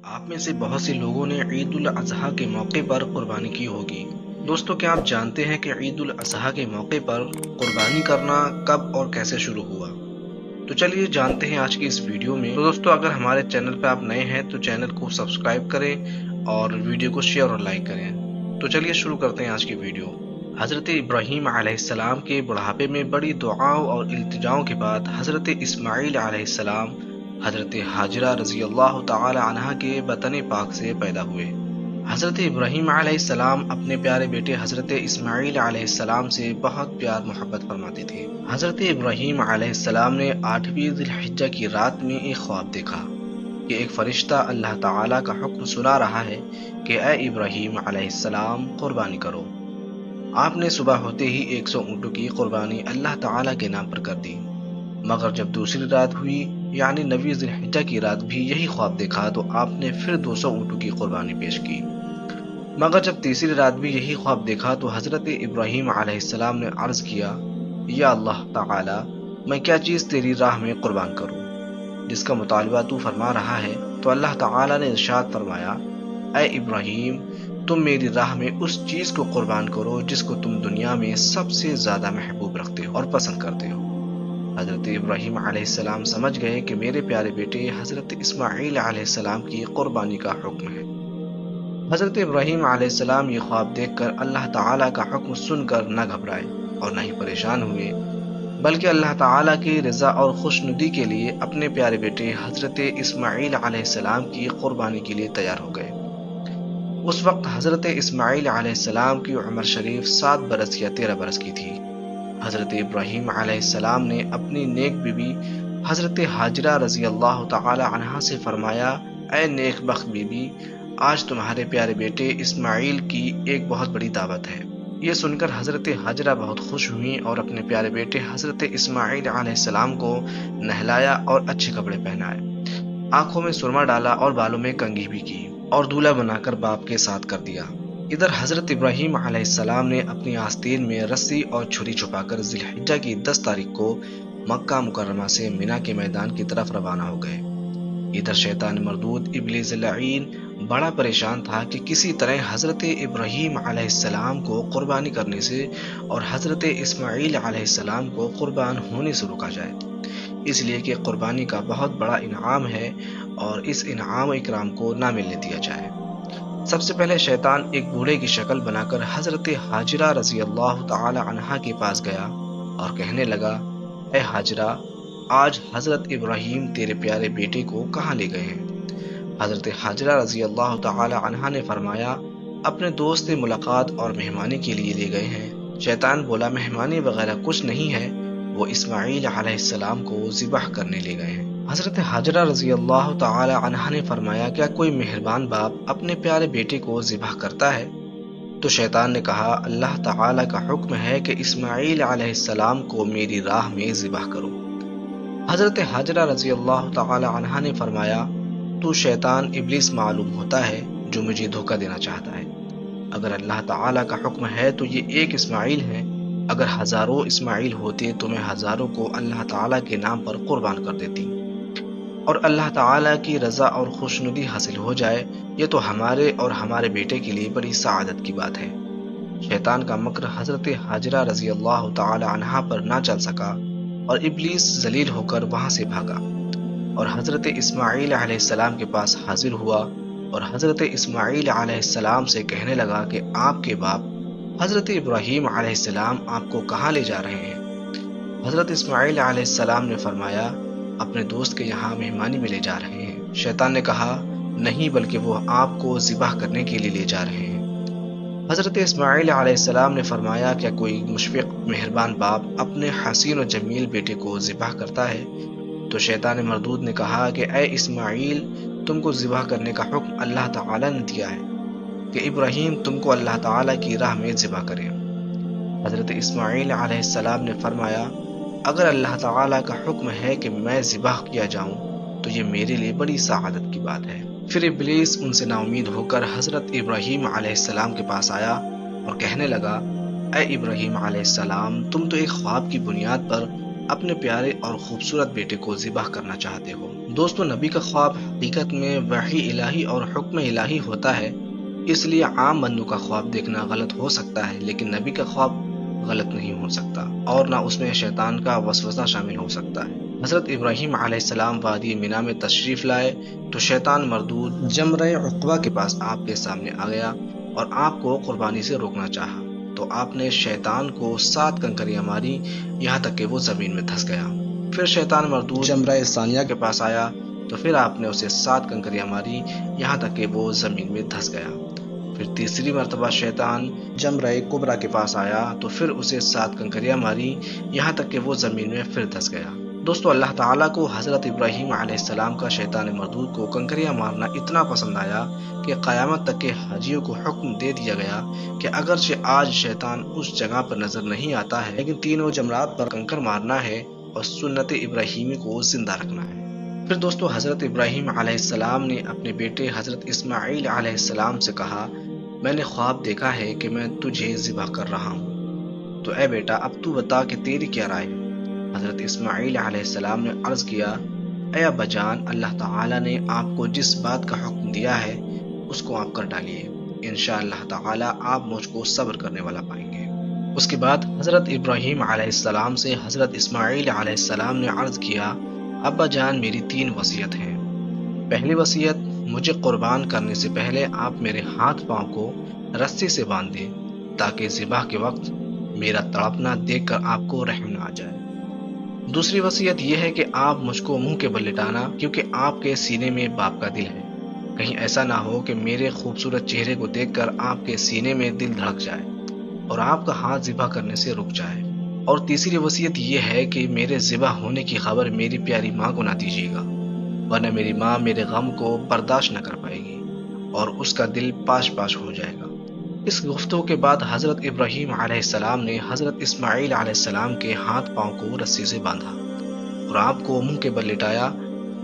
آپ میں سے بہت سے لوگوں نے عید الاضحیٰ کے موقع پر قربانی کی ہوگی۔ دوستو، کیا آپ جانتے ہیں کہ عید الاضحیٰ کے موقع پر قربانی کرنا کب اور کیسے شروع ہوا؟ تو چلیے جانتے ہیں آج کی اس ویڈیو میں۔ تو دوستو، اگر ہمارے چینل پہ آپ نئے ہیں تو چینل کو سبسکرائب کریں اور ویڈیو کو شیئر اور لائک کریں۔ تو چلیے شروع کرتے ہیں آج کی ویڈیو۔ حضرت ابراہیم علیہ السلام کے بڑھاپے میں بڑی دعاؤں اور التجاؤں کے بعد حضرت اسماعیل علیہ السلام حضرت ہاجرہ رضی اللہ تعالی عنہا کے بطن پاک سے پیدا ہوئے۔ حضرت ابراہیم علیہ السلام اپنے پیارے بیٹے حضرت اسماعیل علیہ السلام سے بہت پیار محبت فرماتے تھے۔ حضرت ابراہیم علیہ السلام نے 8ویں ذی الحجہ کی رات میں ایک خواب دیکھا کہ ایک فرشتہ اللہ تعالیٰ کا حکم سنا رہا ہے کہ اے ابراہیم علیہ السلام قربانی کرو۔ آپ نے صبح ہوتے ہی 100 اونٹوں کی قربانی اللہ تعالیٰ کے نام پر کر دی، مگر جب دوسری رات ہوئی یعنی 9ویں ذی الحجہ کی رات بھی یہی خواب دیکھا تو آپ نے پھر 200 اونٹوں کی قربانی پیش کی، مگر جب تیسری رات بھی یہی خواب دیکھا تو حضرت ابراہیم علیہ السلام نے عرض کیا، یا اللہ تعالی، میں کیا چیز تیری راہ میں قربان کروں جس کا مطالبہ تو فرما رہا ہے؟ تو اللہ تعالی نے ارشاد فرمایا، اے ابراہیم، تم میری راہ میں اس چیز کو قربان کرو جس کو تم دنیا میں سب سے زیادہ محبوب رکھتے ہو اور پسند کرتے ہو۔ حضرت ابراہیم علیہ السلام سمجھ گئے کہ میرے پیارے بیٹے حضرت اسماعیل علیہ السلام کی قربانی کا حکم ہے۔ حضرت ابراہیم علیہ السلام یہ خواب دیکھ کر اللہ تعالیٰ کا حکم سن کر نہ گھبرائے اور نہ ہی پریشان ہوئے، بلکہ اللہ تعالیٰ کی رضا اور خوشنودی کے لیے اپنے پیارے بیٹے حضرت اسماعیل علیہ السلام کی قربانی کے لیے تیار ہو گئے۔ اس وقت حضرت اسماعیل علیہ السلام کی عمر شریف 7 برس یا 13 برس کی تھی۔ حضرت ابراہیم علیہ السلام نے اپنی نیک بیوی حضرت ہاجرہ رضی اللہ تعالی عنہا سے فرمایا، اے نیک بخت بیوی، آج تمہارے پیارے بیٹے اسماعیل کی ایک بہت بڑی دعوت ہے۔ یہ سن کر حضرت ہاجرہ بہت خوش ہوئیں اور اپنے پیارے بیٹے حضرت اسماعیل علیہ السلام کو نہلایا اور اچھے کپڑے پہنائے، آنکھوں میں سرما ڈالا اور بالوں میں کنگھی بھی کی اور دولہا بنا کر باپ کے ساتھ کر دیا۔ ادھر حضرت ابراہیم علیہ السلام نے اپنی آستین میں رسی اور چھری چھپا کر ذی الحجہ کی 10 تاریخ کو مکہ مکرمہ سے مینا کے میدان کی طرف روانہ ہو گئے۔ ادھر شیطان مردود ابلیس لعین بڑا پریشان تھا کہ کسی طرح حضرت ابراہیم علیہ السلام کو قربانی کرنے سے اور حضرت اسماعیل علیہ السلام کو قربان ہونے سے روکا جائے، اس لیے کہ قربانی کا بہت بڑا انعام ہے اور اس انعام و اکرام کو نہ ملنے دیا جائے۔ سب سے پہلے شیطان ایک بوڑھے کی شکل بنا کر حضرت ہاجرہ رضی اللہ تعالی عنہا کے پاس گیا اور کہنے لگا، اے ہاجرہ، آج حضرت ابراہیم تیرے پیارے بیٹے کو کہاں لے گئے ہیں؟ حضرت ہاجرہ رضی اللہ تعالی عنہا نے فرمایا، اپنے دوست سے ملاقات اور مہمانی کے لیے لے گئے ہیں۔ شیطان بولا، مہمانی وغیرہ کچھ نہیں ہے، وہ اسماعیل علیہ السلام کو ذبح کرنے لے گئے ہیں۔ حضرت ہاجرہ رضی اللہ تعالی عنہا نے فرمایا، کیا کوئی مہربان باپ اپنے پیارے بیٹے کو ذبح کرتا ہے؟ تو شیطان نے کہا، اللہ تعالی کا حکم ہے کہ اسماعیل علیہ السلام کو میری راہ میں ذبح کرو۔ حضرت ہاجرہ رضی اللہ تعالی عنہا نے فرمایا، تو شیطان ابلیس معلوم ہوتا ہے جو مجھے دھوکہ دینا چاہتا ہے۔ اگر اللہ تعالی کا حکم ہے تو یہ ایک اسماعیل ہے، اگر ہزاروں اسماعیل ہوتے تو میں ہزاروں کو اللہ تعالی کے نام پر قربان کر دیتی اور اللہ تعالیٰ کی رضا اور خوشنودی حاصل ہو جائے، یہ تو ہمارے اور ہمارے بیٹے کے لیے بڑی سعادت کی بات ہے۔ شیطان کا مکر حضرت ہاجرہ رضی اللہ تعالی عنہا پر نہ چل سکا اور ابلیس ذلیل ہو کر وہاں سے بھاگا اور حضرت اسماعیل علیہ السلام کے پاس حاضر ہوا اور حضرت اسماعیل علیہ السلام سے کہنے لگا کہ آپ کے باپ حضرت ابراہیم علیہ السلام آپ کو کہاں لے جا رہے ہیں؟ حضرت اسماعیل علیہ السلام نے فرمایا، اپنے دوست کے یہاں مہمانی میں لے جا رہے ہیں۔ شیطان نے کہا، نہیں، بلکہ وہ آپ کو ذبح کرنے کے لیے لے جا رہے ہیں۔ حضرت اسماعیل علیہ السلام نے فرمایا، کیا کوئی مشفق مہربان باپ اپنے حسین و جمیل بیٹے کو ذبح کرتا ہے؟ تو شیطان مردود نے کہا کہ اے اسماعیل، تم کو ذبح کرنے کا حکم اللہ تعالیٰ نے دیا ہے کہ ابراہیم تم کو اللہ تعالیٰ کی راہ میں ذبح کرے۔ حضرت اسماعیل علیہ السلام نے فرمایا، اگر اللہ تعالیٰ کا حکم ہے کہ میں ذبح کیا جاؤں تو یہ میرے لیے بڑی سعادت کی بات ہے۔ پھر ابلیس ان سے نا امید ہو کر حضرت ابراہیم علیہ السلام کے پاس آیا اور کہنے لگا، اے ابراہیم علیہ السلام، تم تو ایک خواب کی بنیاد پر اپنے پیارے اور خوبصورت بیٹے کو ذبح کرنا چاہتے ہو۔ دوستو، نبی کا خواب حقیقت میں وحی الہی اور حکم الہی ہوتا ہے، اس لیے عام بندوں کا خواب دیکھنا غلط ہو سکتا ہے، لیکن نبی کا خواب غلط نہیں ہو سکتا، اور نہ اس میں شیطان کا وسوسہ شامل ہو سکتا ہے۔ حضرت ابراہیم علیہ السلام وادی مینا میں تشریف لائے تو شیطان مردود جمرہ عقبہ کے پاس آپ کے سامنے آ گیا اور آپ کو قربانی سے روکنا چاہا، تو آپ نے شیطان کو 7 کنکریاں ماری، یہاں تک کہ وہ زمین میں دھس گیا۔ پھر شیطان مردود جمرہ ثانیہ کے پاس آیا تو پھر آپ نے اسے 7 کنکریاں ماری، یہاں تک کہ وہ زمین میں دھس گیا۔ پھر تیسری مرتبہ شیطان جمرہ کبریٰ کے پاس آیا تو پھر اسے 7 کنکریاں ماری، یہاں تک کہ وہ زمین میں پھر دھس گیا۔ دوستو، اللہ تعالیٰ کو حضرت ابراہیم علیہ السلام کا شیطان مردود کو کنکریاں مارنا اتنا پسند آیا کہ قیامت تک کے حاجیوں کو حکم دے دیا گیا کہ اگرچہ آج شیطان اس جگہ پر نظر نہیں آتا ہے، لیکن تینوں جمرات پر کنکر مارنا ہے اور سنت ابراہیمی کو زندہ رکھنا ہے۔ پھر دوستو، حضرت ابراہیم علیہ السلام نے اپنے بیٹے حضرت اسماعیل علیہ السلام سے کہا، میں نے خواب دیکھا ہے کہ میں تجھے ذبح کر رہا ہوں، تو اے بیٹا اب تو بتا کہ تیری کیا رائے ہے؟ حضرت اسماعیل علیہ السلام نے عرض کیا، اے ابا جان، اللہ تعالیٰ نے آپ کو جس بات کا حکم دیا ہے اس کو آپ کر ڈالیے، انشاءاللہ تعالیٰ آپ مجھ کو صبر کرنے والا پائیں گے۔ اس کے بعد حضرت ابراہیم علیہ السلام سے حضرت اسماعیل علیہ السلام نے عرض کیا، ابا جان میری 3 وصیت ہیں۔ پہلی وصیت، مجھے قربان کرنے سے پہلے آپ میرے ہاتھ پاؤں کو رسی سے باندھ دیں تاکہ ذبح کے وقت میرا تڑپنا دیکھ کر آپ کو رحم نہ آ جائے۔ دوسری وصیت یہ ہے کہ آپ مجھ کو منہ کے بل لٹانا، کیونکہ آپ کے سینے میں باپ کا دل ہے، کہیں ایسا نہ ہو کہ میرے خوبصورت چہرے کو دیکھ کر آپ کے سینے میں دل دھڑک جائے اور آپ کا ہاتھ ذبح کرنے سے رک جائے۔ اور تیسری وصیت یہ ہے کہ میرے ذبح ہونے کی خبر میری پیاری ماں کو نہ دیجیے گا، ورنہ میری ماں میرے غم کو برداشت نہ کر پائے گی اور اس کا دل پاش پاش ہو جائے گا۔ اس گفتگو کے بعد حضرت ابراہیم علیہ السلام نے حضرت اسماعیل علیہ السلام کے ہاتھ پاؤں کو رسی سے باندھا اور آپ کو منہ کے بل لٹایا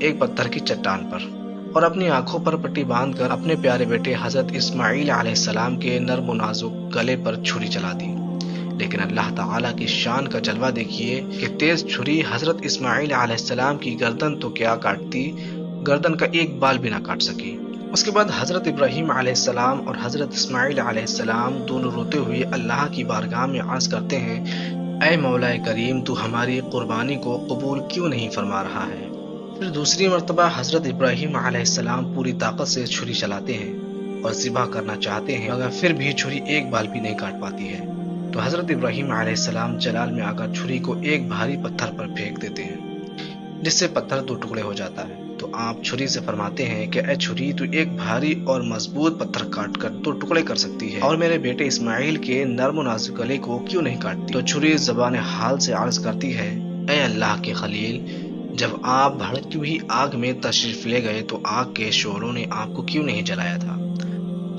ایک پتھر کی چٹان پر، اور اپنی آنکھوں پر پٹی باندھ کر اپنے پیارے بیٹے حضرت اسماعیل علیہ السلام کے نرم و نازک گلے پر چھری چلا دی۔ لیکن اللہ تعالیٰ کی شان کا جلوہ دیکھیے کہ تیز چھری حضرت اسماعیل علیہ السلام کی گردن تو کیا کاٹتی، گردن کا ایک بال بھی نہ کاٹ سکی۔ اس کے بعد حضرت ابراہیم علیہ السلام اور حضرت اسماعیل علیہ السلام دونوں روتے ہوئے اللہ کی بارگاہ میں عرض کرتے ہیں، اے مولا کریم، تو ہماری قربانی کو قبول کیوں نہیں فرما رہا ہے؟ پھر دوسری مرتبہ حضرت ابراہیم علیہ السلام پوری طاقت سے چھری چلاتے ہیں اور ذبح کرنا چاہتے ہیں، مگر پھر بھی چھری ایک بال بھی نہیں کاٹ پاتی ہے، تو حضرت ابراہیم علیہ السلام جلال میں آ کر چھری کو ایک بھاری پتھر پر پھینک دیتے ہیں، جس سے پتھر 2 ٹکڑے ہو جاتا ہے۔ تو آپ چھری سے فرماتے ہیں کہ اے چھری، تو ایک بھاری اور مضبوط پتھر کاٹ کر 2 ٹکڑے کر سکتی ہے، اور میرے بیٹے اسماعیل کے نرم و نازک گلے کو کیوں نہیں کاٹتی؟ تو چھری زبان حال سے عرض کرتی ہے، اے اللہ کے خلیل، جب آپ بھڑکتی ہوئی آگ میں تشریف لے گئے تو آگ کے شعلوں نے آپ کو کیوں نہیں جلایا تھا؟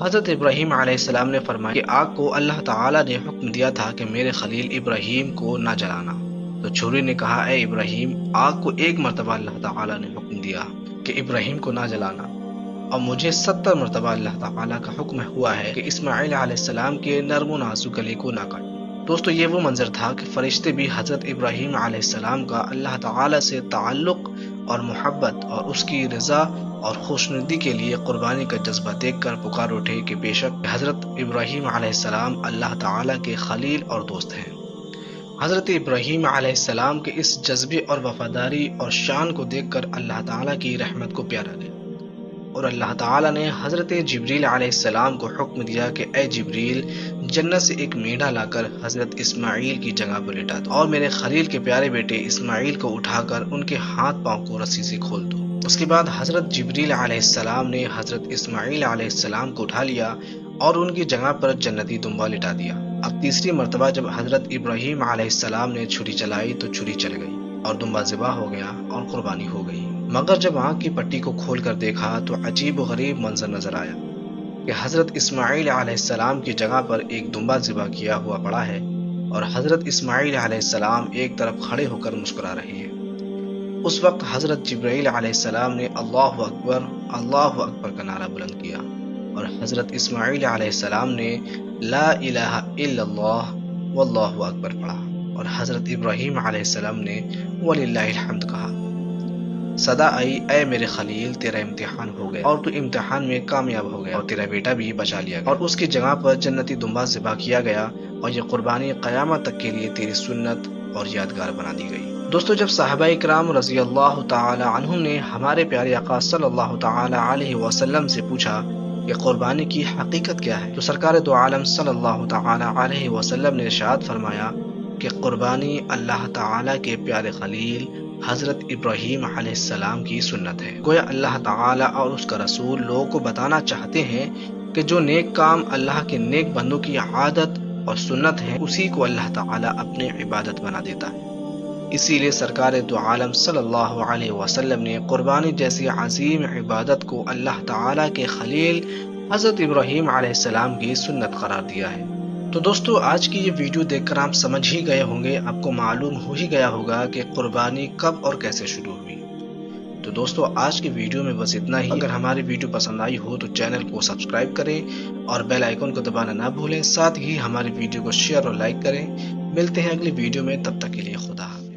حضرت ابراہیم علیہ السلام نے فرمایا کہ آگ کو اللہ تعالیٰ نے حکم دیا تھا کہ میرے خلیل ابراہیم کو نہ جلانا۔ تو چھری نے کہا، اے ابراہیم، آگ کو ایک مرتبہ اللہ تعالیٰ نے حکم دیا کہ ابراہیم کو نہ جلانا، اور مجھے 70 مرتبہ اللہ تعالیٰ کا حکم ہوا ہے کہ اسماعیل علیہ السلام کے نرم و نازک گلے کو نہ کاٹیں۔ دوستو، یہ وہ منظر تھا کہ فرشتے بھی حضرت ابراہیم علیہ السلام کا اللہ تعالیٰ سے تعلق اور محبت اور اس کی رضا اور خوشنودی کے لیے قربانی کا جذبہ دیکھ کر پکار اٹھے کہ بے شک حضرت ابراہیم علیہ السلام اللہ تعالیٰ کے خلیل اور دوست ہیں۔ حضرت ابراہیم علیہ السلام کے اس جذبے اور وفاداری اور شان کو دیکھ کر اللہ تعالیٰ کی رحمت کو پیارا گیا، اور اللہ تعالیٰ نے حضرت جبریل علیہ السلام کو حکم دیا کہ اے جبریل، جنت سے ایک میڑھا لا کر حضرت اسماعیل کی جگہ پر لٹا دو، اور میرے خلیل کے پیارے بیٹے اسماعیل کو اٹھا کر ان کے ہاتھ پاؤں کو رسی سے کھول دو۔ اس کے بعد حضرت جبریل علیہ السلام نے حضرت اسماعیل علیہ السلام کو اٹھا لیا اور ان کی جگہ پر جنتی دمبا لٹا دیا۔ اب تیسری مرتبہ جب حضرت ابراہیم علیہ السلام نے چھری چلائی تو چھری چل گئی اور دمبا ذبح ہو گیا اور قربانی ہو گئی، مگر جب آنکھ کی پٹی کو کھول کر دیکھا تو عجیب و غریب منظر نظر آیا کہ حضرت اسماعیل علیہ السلام کی جگہ پر ایک دمبا ذبح کیا ہوا پڑا ہے، اور حضرت اسماعیل علیہ السلام ایک طرف کھڑے ہو کر مسکرا رہے ہیں۔ اس وقت حضرت جبرائیل علیہ السلام نے اللہ اکبر کا نعرہ بلند کیا، اور حضرت اسماعیل علیہ السلام نے لا الہ الا اللہ واللہ اکبر پڑھا، اور حضرت ابراہیم علیہ السلام نے وَلِلَّهِ الْحَمْدُ کہا۔ صدا آئی اے میرے خلیل تیرا امتحان ہو گیا اور تو امتحان میں کامیاب ہو گیا اور تیرا بیٹا بھی بچا لیا گیا اور اس کی جگہ پر جنتی دمبا ذبح کیا گیا اور یہ قربانی قیامت تک کے لیے تیری سنت اور یادگار بنا دی گئی۔ دوستو جب صحابہ اکرام رضی اللہ تعالی عنہم نے ہمارے پیارے آقا صلی اللہ تعالی علیہ وسلم سے پوچھا کہ قربانی کی حقیقت کیا ہے، تو سرکار دو عالم صلی اللہ تعالی علیہ وسلم نے ارشاد فرمایا کہ قربانی اللہ تعالی کے پیارے خلیل حضرت ابراہیم علیہ السلام کی سنت ہے۔ گویا اللہ تعالی اور اس کا رسول لوگوں کو بتانا چاہتے ہیں کہ جو نیک کام اللہ کے نیک بندوں کی عادت اور سنت ہے اسی کو اللہ تعالی اپنی عبادت بنا دیتا ہے۔ اسی لیے سرکار دو عالم صلی اللہ علیہ وسلم نے قربانی جیسی عظیم عبادت کو اللہ تعالی کے خلیل حضرت ابراہیم علیہ السلام کی سنت قرار دیا ہے۔ تو دوستو آج کی یہ ویڈیو دیکھ کر آپ سمجھ ہی گئے ہوں گے، آپ کو معلوم ہو ہی گیا ہوگا کہ قربانی کب اور کیسے شروع ہوئی۔ تو دوستو آج کی ویڈیو میں بس اتنا ہی۔ اگر ہماری ویڈیو پسند آئی ہو تو چینل کو سبسکرائب کریں اور بیل آئیکن کو دبانا نہ بھولیں، ساتھ ہی ہماری ویڈیو کو شیئر اور لائک کریں۔ ملتے ہیں اگلی ویڈیو میں، تب تک کے لیے خدا حافظ۔